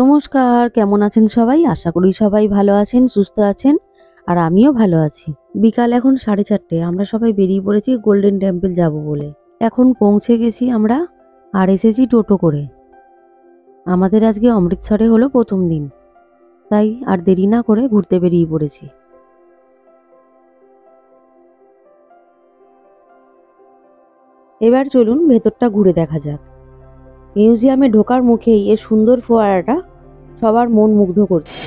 নমস্কার, কেমন আছেন সবাই? আশা করি সবাই ভালো আছেন, সুস্থ আছেন। আর আমিও ভালো আছি। বিকাল এখন 4:30। আমরা সবাই বেরিয়ে পড়েছি গোল্ডেন টেম্পল যাব বলে। এখন পৌঁছে গেছি আমরা, আর এসেছি টোটো করে। আমাদের আজকে অমৃতসরে হলো প্রথম দিন, তাই আর দেরি না করে ঘুরতে বেরিয়ে পড়েছি। এবার চলুন ভেতরটা ঘুরে দেখা যাক। মিউজিয়ামে ঢোকার মুখেই এ সুন্দর ফোয়ারাটা সবার মন মুগ্ধ করছে।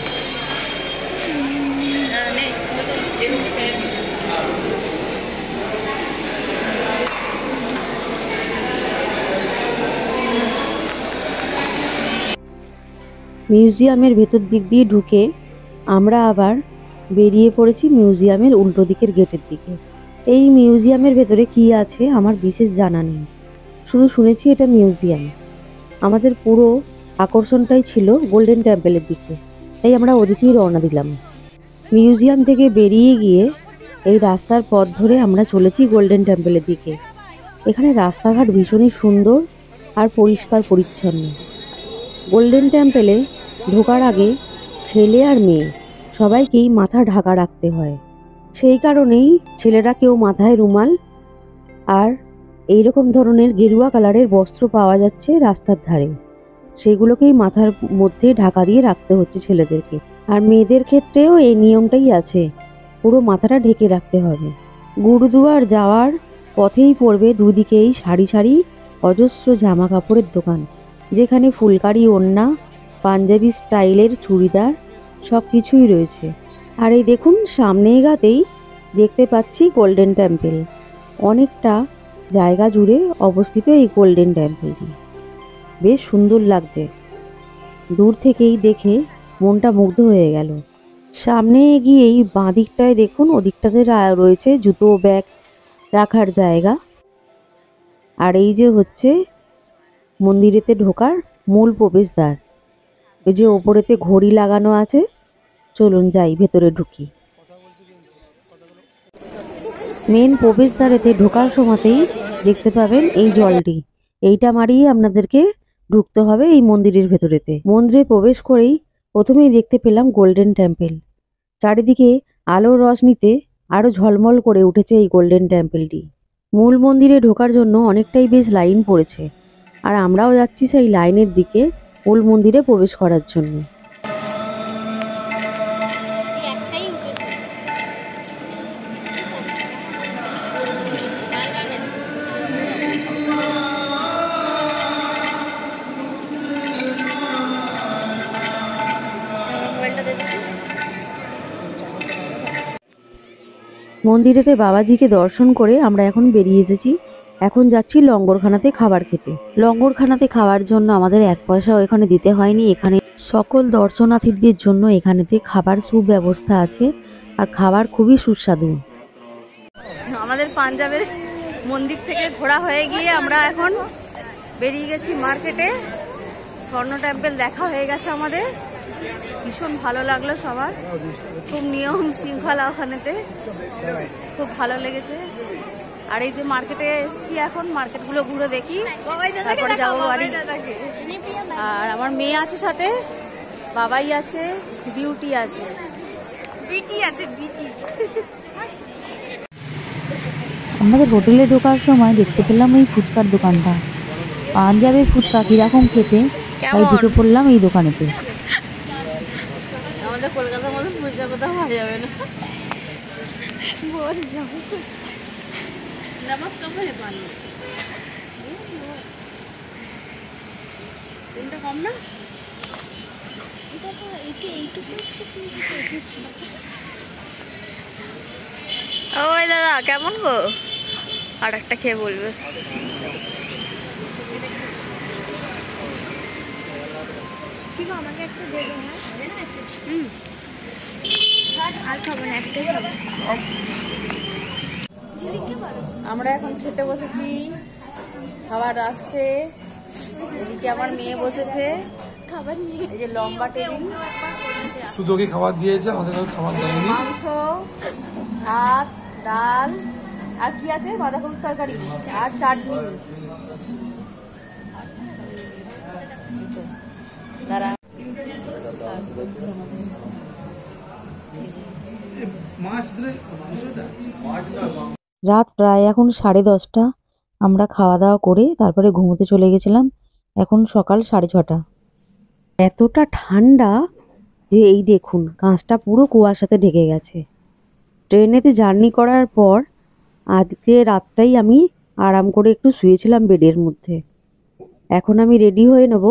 মিউজিয়ামের ভেতর দিক দিয়ে ঢুকে আমরা আবার বেরিয়ে পড়েছি মিউজিয়ামের উল্টো দিকের গেটের দিকে। এই মিউজিয়ামের ভেতরে কি আছে আমার বিশেষ জানা নেই, শুধু শুনেছি এটা মিউজিয়াম। আমাদের পুরো আকর্ষণটাই ছিল গোল্ডেন টেম্পলের দিকে, তাই আমরা ওদিকেই রওনা দিলাম। মিউজিয়াম থেকে বেরিয়ে গিয়ে এই রাস্তার পথ ধরে আমরা চলেছি গোল্ডেন টেম্পলের দিকে। এখানে রাস্তাঘাট ভীষণই সুন্দর আর পরিষ্কার পরিচ্ছন্ন। গোল্ডেন টেম্পলে ঢোকার আগে ছেলে আর মেয়ে সবাইকেই মাথা ঢাকা রাখতে হয়। সেই কারণেই ছেলেরা কেউ মাথায় রুমাল আর এইরকম ধরনের গেরুয়া কালারের বস্ত্র পাওয়া যাচ্ছে রাস্তার ধারে, সেগুলোকেই মাথার মধ্যে ঢাকা দিয়ে রাখতে হচ্ছে ছেলেদেরকে। আর মেয়েদের ক্ষেত্রেও এই নিয়মটাই আছে, পুরো মাথাটা ঢেকে রাখতে হবে। গুরুদুয়ার যাওয়ার পথেই পড়বে দুদিকেই সারি সারি অজস্র জামা কাপড়ের দোকান, যেখানে ফুলকারি ওড়না, পাঞ্জাবি স্টাইলের চুড়িদার সব কিছুই রয়েছে। আর এই দেখুন সামনে এগাতেই দেখতে পাচ্ছি গোল্ডেন টেম্পল। অনেকটা জায়গা জুড়ে অবস্থিত এই গোল্ডেন টেম্পলটি, বেশ সুন্দর লাগছে। দূর থেকেই দেখে মনটা মুগ্ধ হয়ে গেল। সামনে এগিয়েই বাঁ দিকটায় দেখুন, ওদিকটাতে রয়েছে জুতো ব্যাগ রাখার জায়গা। আর এই যে হচ্ছে মন্দিরেতে ঢোকার মূল প্রবেশদ্বার, ওই যে ওপরেতে ঘড়ি লাগানো আছে। চলুন যাই ভেতরে ঢুকি। মেন প্রবেশদ্বারেতে ঢোকার সময়তেই দেখতে পাবেন এই জলটি, এইটা মারিয়ে আপনাদেরকে ঢুকতে হবে এই মন্দিরের ভেতরেতে। মন্দিরে প্রবেশ করেই প্রথমেই দেখতে পেলাম গোল্ডেন টেম্পল। চারিদিকে আলোর রশ্মিতে আরো ঝলমল করে উঠেছে এই গোল্ডেন টেম্পলটি। মূল মন্দিরে ঢোকার জন্য অনেকটাই বেশ লাইন পড়েছে, আর আমরাও যাচ্ছি সেই লাইনের দিকে মূল মন্দিরে প্রবেশ করার জন্য। মন্দিরেতে বাবাজিকে দর্শন করে আমরা এখন বেরিয়ে এসেছি। এখন যাচ্ছি লঙ্গরখানাতে খাবার খেতে। লঙ্গরখানাতে খাওয়ার জন্য আমাদের 1 পয়সাও এখানে দিতে হয়নি। এখানে সকল দর্শনার্থীদের জন্য এখানেতে খাবার সুব্যবস্থা আছে, আর খাবার খুবই সুস্বাদু। আমাদের পাঞ্জাবের মন্দির থেকে ঘোরা হয়ে গিয়ে আমরা এখন বেরিয়ে গেছি মার্কেটে। স্বর্ণ টেম্পল দেখা হয়ে গেছে আমাদের, ভীষণ ভালো লাগলো সবার, খুব নিয়ম শৃঙ্খলা ওখানেতে, খুব ভালো লেগেছে। আর এই যে মার্কেটে এসেছি এখন, মার্কেটগুলো ঘুরে দেখি, তারপরে যাবো বাড়ি। আর আমার মেয়ে আছে সাথে, বাবাই আছে, বিউটি আছে, বিটি আছে, বিটি। আমাদের হোটেলে ঢোকার সময় দেখতে পেলাম এই ফুচকার দোকানটা। পাঞ্জাবের ফুচকা কিরকম খেতে, তাই ঢুকে পড়লাম এই দোকানেতে। আমাদের কলকাতার মধ্যে ফুচকা কোথাও পাওয়া যাবে না। কম না, ওই দাদা কেমন গো, আর একটা খেয়ে বলবে। আমাকে একটা দেবে। আর খাবো না, একটাই খাবো। আমরা এখন খেতে বসেছি, খাবার আসছে। এদিকে আমার মেয়ে বসেছে খাবার নিয়ে, এই যে লম্বা টেবিল, শুধু ওকে খাবার দিয়েছে, আমাদের খাবার দেয়নি। মাংস, ভাত, ডাল, আর কি আছে, বাঁধাকপির তরকারি আর চাটনি। দাঁড়া রাত প্রায় এখন 10:30। আমরা খাওয়া দাওয়া করে তারপরে ঘুমোতে চলে গেছিলাম। এখন সকাল 6:30। এতটা ঠান্ডা যে এই দেখুন কাঁচটা পুরো কুয়াশাতে ঢেকে গেছে। ট্রেনেতে জার্নি করার পর আজকে রাতটাই আমি আরাম করে একটু শুয়েছিলাম বেডের মধ্যে। এখন আমি রেডি হয়ে নেব,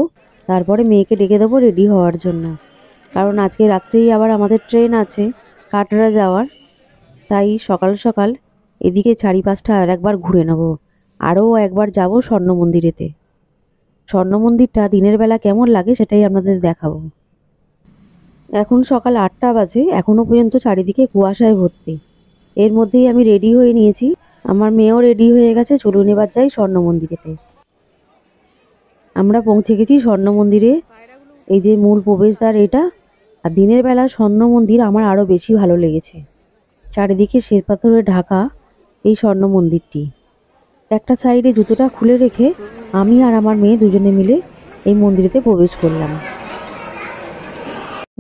তারপরে মেয়েকে ডেকে দেবো রেডি হওয়ার জন্য, কারণ আজকে রাত্রেই আবার আমাদের ট্রেন আছে কাটরা যাওয়ার। তাই সকাল সকাল এদিকে চারিপাশটা আর একবার ঘুরে নেব। আরও একবার যাব স্বর্ণ মন্দিরেতে। স্বর্ণ মন্দিরটা দিনের বেলা কেমন লাগে সেটাই আপনাদের দেখাবো। এখন সকাল 8টা বাজে, এখনো পর্যন্ত চারিদিকে কুয়াশায় ভর্তি। এর মধ্যেই আমি রেডি হয়ে নিয়েছি, আমার মেয়েও রেডি হয়ে গেছে। চলুন এবার যাই স্বর্ণ মন্দিরেতে। আমরা পৌঁছে গেছি স্বর্ণ মন্দিরে। এই যে মূল প্রবেশদ্বার এটা। আর দিনের বেলা স্বর্ণ মন্দির আমার আরও বেশি ভালো লেগেছে। চারিদিকে শ্বেতপাথরে ঢাকা এই স্বর্ণ মন্দিরটি। একটা সাইডে জুতোটা খুলে রেখে আমি আর আমার মেয়ে দুজনে মিলে এই মন্দিরেতে প্রবেশ করলাম।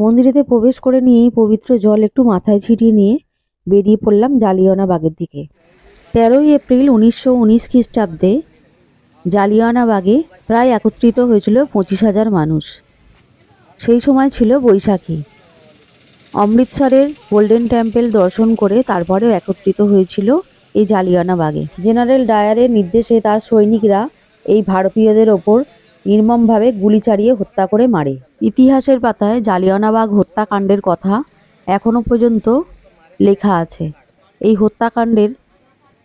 মন্দিরেতে প্রবেশ করে নিয়েই পবিত্র জল একটু মাথায় ছিটিয়ে নিয়ে বেরিয়ে পড়লাম জালিয়ানওয়ালাবাগের দিকে। 13ই এপ্রিল 1919 খ্রিস্টাব্দে জালিয়ানওয়ালাবাগে প্রায় একত্রিত হয়েছিল 25,000 মানুষ। সেই সময় ছিল বৈশাখী। অমৃতসরের গোল্ডেন টেম্পল দর্শন করে তারপরেও একত্রিত হয়েছিল এই জালিয়ানওয়ালাবাগে। জেনারেল ডায়ারের নির্দেশে তার সৈনিকরা এই ভারতীয়দের ওপর নির্মমভাবে গুলি চালিয়ে হত্যা করে মারে। ইতিহাসের পাতায় জালিয়ানওয়ালাবাগ হত্যাকাণ্ডের কথা এখনো পর্যন্ত লেখা আছে। এই হত্যাকাণ্ডের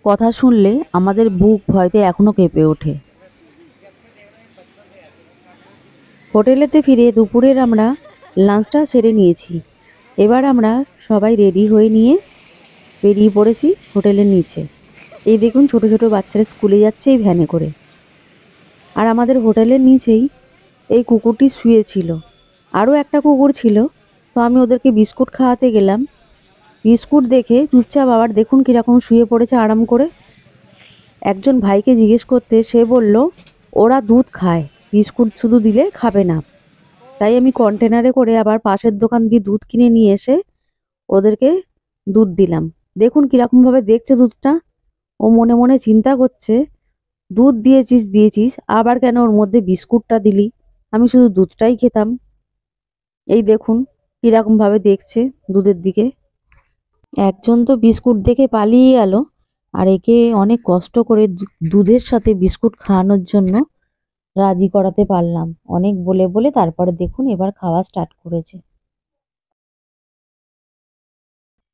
কথা শুনলে আমাদের বুক ভয়তে এখনো কেঁপে ওঠে। হোটেলেতে ফিরে দুপুরের আমরা লাঞ্চটা সেরে নিয়েছি। এবার আমরা সবাই রেডি হয়ে নিয়ে বেরিয়ে পড়েছি হোটেলের নিচে। এই দেখুন ছোট ছোট বাচ্চারা স্কুলে যাচ্ছে এই ভ্যানে করে। আর আমাদের হোটেলের নিচেই এই কুকুরটি শুয়েছিল। আরও একটা কুকুর ছিল, তো আমি ওদেরকে বিস্কুট খাওয়াতে গেলাম। বিস্কুট দেখে চুপচাপ আবার দেখুন কীরকম শুয়ে পড়েছে আরাম করে। একজন ভাইকে জিজ্ঞেস করতে সে বলল ওরা দুধ খায়, বিস্কুট শুধু দিলে খাবে না। তাই আমি কন্টেনারে করে আবার পাশের দোকান দিয়ে দুধ কিনে নিয়ে এসে ওদেরকে দুধ দিলাম। দেখুন কীরকমভাবে দেখছে দুধটা। ও মনে মনে চিন্তা করছে দুধ দিয়েছিস আবার কেন ওর মধ্যে বিস্কুটটা দিলি, আমি শুধু দুধটাই খেতাম। এই দেখুন কীরকমভাবে দেখছে দুধের দিকে। একজন তো বিস্কুট দেখে পালিয়ে গেল, আর একে অনেক কষ্ট করে দুধের সাথে বিস্কুট খাওয়ানোর জন্য রাজি করাতে পারলাম। অনেক বলে বলে তারপরে দেখুন এবার খাওয়া স্টার্ট করেছে।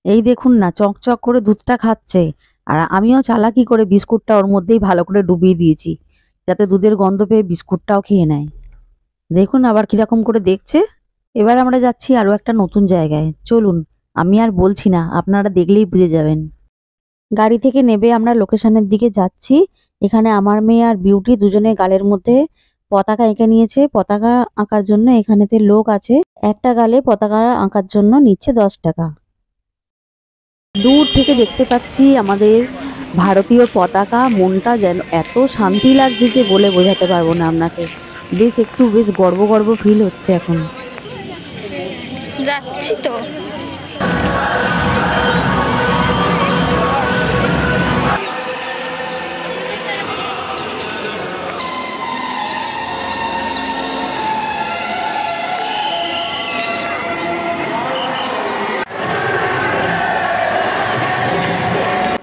এই দেখুন না চকচক করে দুধটা খাচ্ছে, আর আমিও চালাকি করে বিস্কুটটা ওর মধ্যেই ভালো করে ডুবিয়ে দিয়েছি যাতে দুধের গন্ধ পেয়ে বিস্কুটটাও খেয়ে নেয়। দেখুন আবার কিরকম করে দেখছে। এবার আমরা যাচ্ছি আরও একটা নতুন জায়গায়। চলুন, আমি আর বলছি না, আপনারা দেখলেই বুঝে যাবেন। গাড়ি থেকে নেবে আমরা লোকেশনের দিকে যাচ্ছি। এখানে আমার মেয়ে আর বিউটি দুজনে গালের মধ্যে পতাকা এঁকে নিয়েছে। পতাকা আঁকার জন্য এখানেতে লোক আছে। একটা গালে পতাকা আঁকার জন্য নিচ্ছে 10 টাকা। দূর থেকে দেখতে পাচ্ছি আমাদের ভারতীয় পতাকা, মনটা যেন এত শান্তি লাগছে যে বলে বোঝাতে পারবো না আপনাকে। বেশ গর্ব গর্ব ফিল হচ্ছে এখন। যাচ্ছি তো।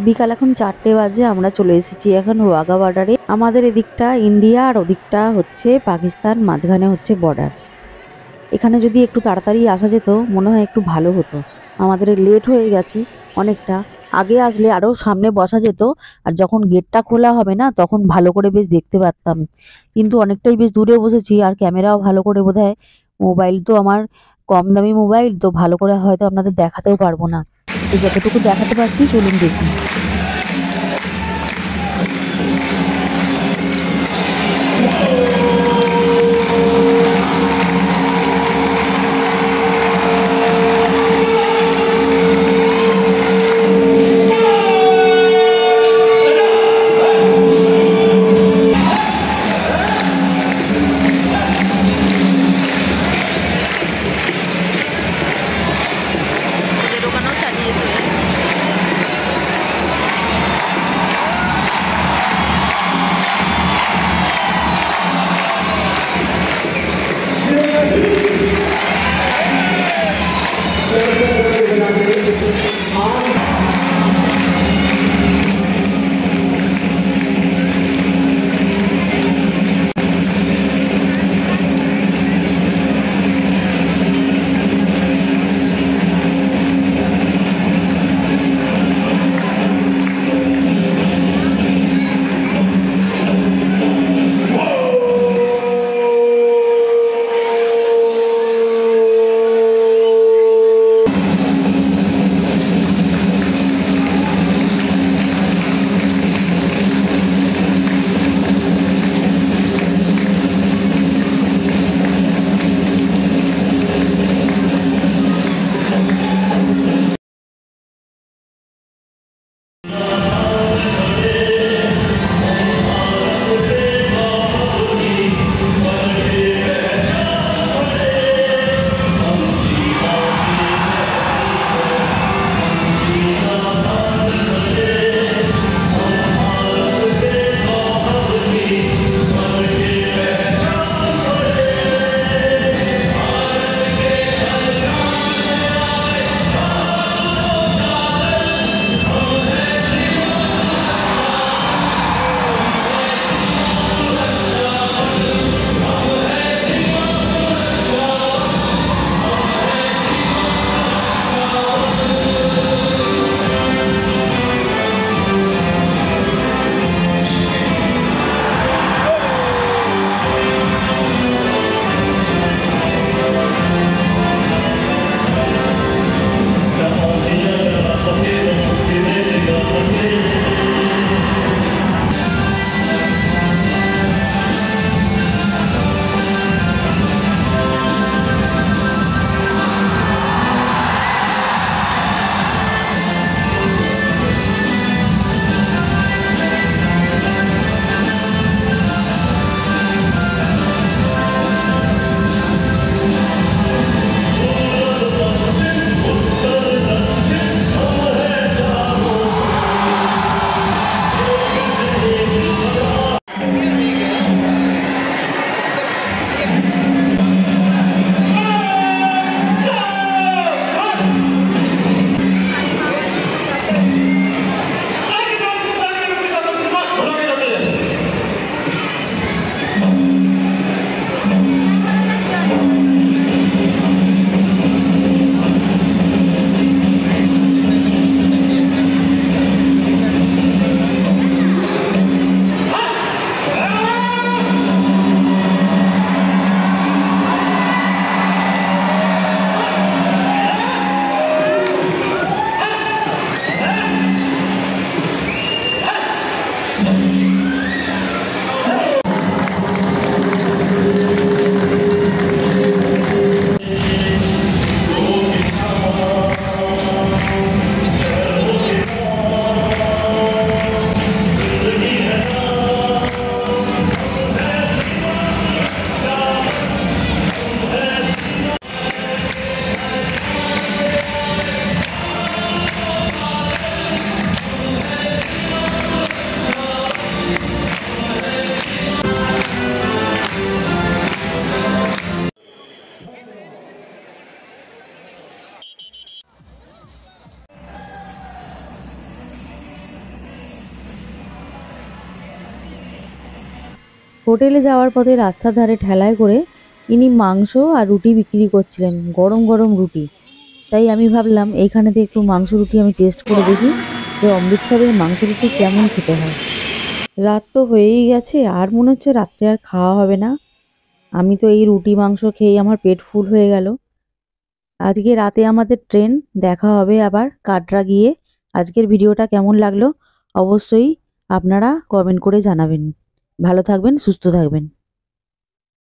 বিকাল এখন 4টে বাজে। আমরা চলে এসেছি এখন ওয়াঘা বর্ডারে। আমাদের এদিকটা ইন্ডিয়া আর ওদিকটা হচ্ছে পাকিস্তান, মাঝখানে হচ্ছে বর্ডার। এখানে যদি একটু তাড়াতাড়ি আসা যেত মনে হয় একটু ভালো হতো। আমাদের লেট হয়ে গেছে অনেকটা। আগে আসলে আরও সামনে বসা যেত, আর যখন গেটটা খোলা হবে না তখন ভালো করে বেশ দেখতে পারতাম। কিন্তু অনেকটাই বেশ দূরে বসেছি, আর ক্যামেরাও ভালো করে বোধহয়, মোবাইল তো আমার কম দামি মোবাইল, তো ভালো করে হয়তো আপনাদের দেখাতেও পারবো না। তো যতটুকু দেখাতে পারছি চলুন দেখুন। হোটেলে যাওয়ার পথে রাস্তার ধারে ঠেলায় করে ইনি মাংস আর রুটি বিক্রি করছিলেন, গরম গরম রুটি। তাই আমি ভাবলাম এইখানেতে একটু মাংস রুটি আমি টেস্ট করে দেখি যে অমৃতসরের মাংস রুটি কেমন খেতে হয়। রাত তো হয়েই গেছে, আর মনে হচ্ছে রাত্রে আর খাওয়া হবে না। আমি তো এই রুটি মাংস খেয়েই আমার পেট ফুল হয়ে গেল। আজকে রাতে আমাদের ট্রেন, দেখা হবে আবার কাটরা গিয়ে। আজকের ভিডিওটা কেমন লাগলো অবশ্যই আপনারা কমেন্ট করে জানাবেন। ভালো থাকবেন, সুস্থ থাকবেন।